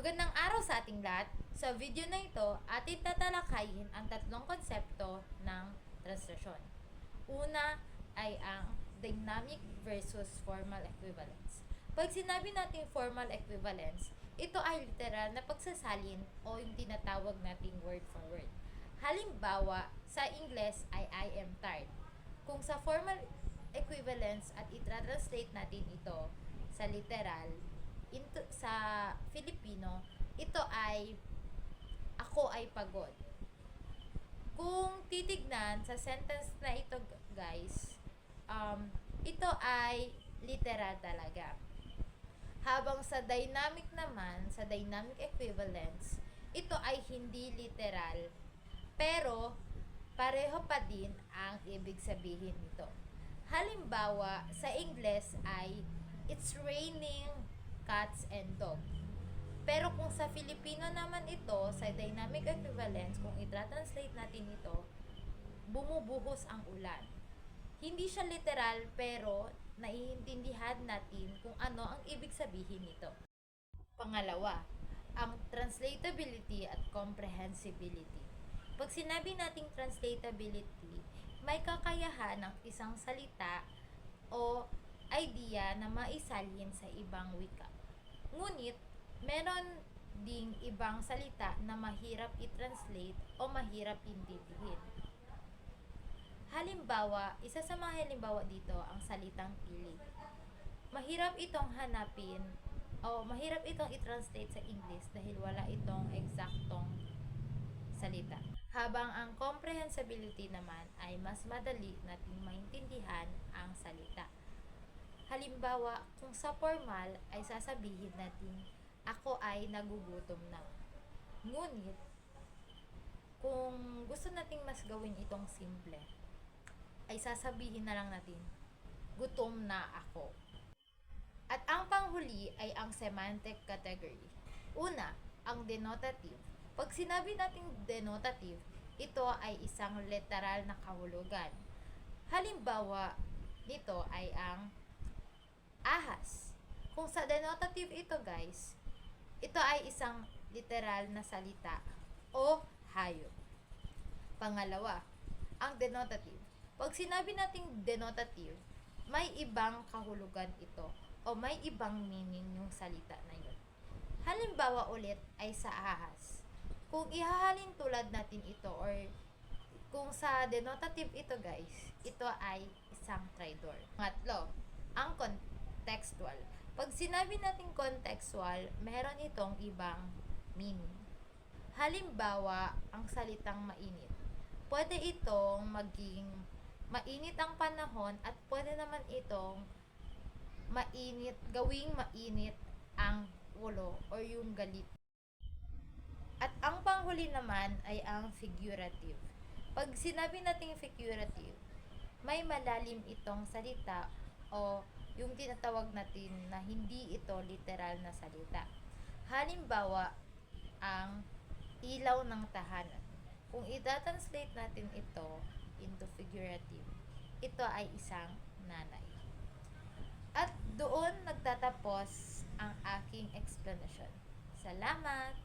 Magandang araw sa ating lahat. Sa video na ito, atin tatalakayin ang tatlong konsepto ng translation. Una ay ang dynamic versus formal equivalence. Pag sinabi natin formal equivalence, ito ay literal na pagsasalin o yung tinatawag nating word for word. Halimbawa, sa Ingles ay I am tired. Kung sa formal equivalence at i-translate natin ito sa literal, sa Filipino, ito ay ako ay pagod. Kung titignan sa sentence na ito, guys, ito ay literal talaga. Habang sa dynamic naman, sa dynamic equivalence, ito ay hindi literal, pero pareho pa din ang ibig sabihin nito. Halimbawa, sa Ingles ay it's raining cats and dog. Pero kung sa Filipino naman ito, sa dynamic equivalence, kung i-translate natin ito, bumubuhos ang ulan. Hindi siya literal, pero naiintindihan natin kung ano ang ibig sabihin nito. Pangalawa, ang translatability at comprehensibility. Pag sinabi nating translatability, may kakayahan ng isang salita o idea na maisalin sa ibang wika. Ngunit, meron ding ibang salita na mahirap i-translate o mahirap intindihin. Halimbawa, isa sa mga halimbawa dito ang salitang kilig. Mahirap itong hanapin o mahirap itong i-translate sa English dahil wala itong eksaktong salita. Habang ang comprehensibility naman ay mas madali nating maintindihan ang salita. Halimbawa, kung sa formal ay sasabihin natin, ako ay nagugutom na. Ngunit, kung gusto nating mas gawin itong simple, ay sasabihin na lang natin, gutom na ako. At ang panghuli ay ang semantic category. Una, ang denotative. Pag sinabi nating denotative, ito ay isang literal na kahulugan. Halimbawa, nito ay ang ahas. Kung sa denotative ito, guys, ito ay isang literal na salita o hayop. Pangalawa, ang denotative. Pag sinabi nating denotative, may ibang kahulugan ito o may ibang meaning yung salita na yun. Halimbawa ulit ay sa ahas. Kung ihahalin tulad natin ito or kung sa denotative ito, guys, ito ay isang traidor. Pangatlo, ang contextual. Pag sinabi natin contextual, meron itong ibang meaning. Halimbawa, ang salitang mainit. Pwede itong maging mainit ang panahon at pwede naman itong gawing mainit ang ulo or yung galit. At ang panghuli naman ay ang figurative. Pag sinabi natin figurative, may malalim itong salita o yung tinatawag natin na hindi ito literal na salita. Halimbawa, ang ilaw ng tahanan. Kung i-translate natin ito into figurative, ito ay isang nanay. At doon nagtatapos ang aking explanation. Salamat!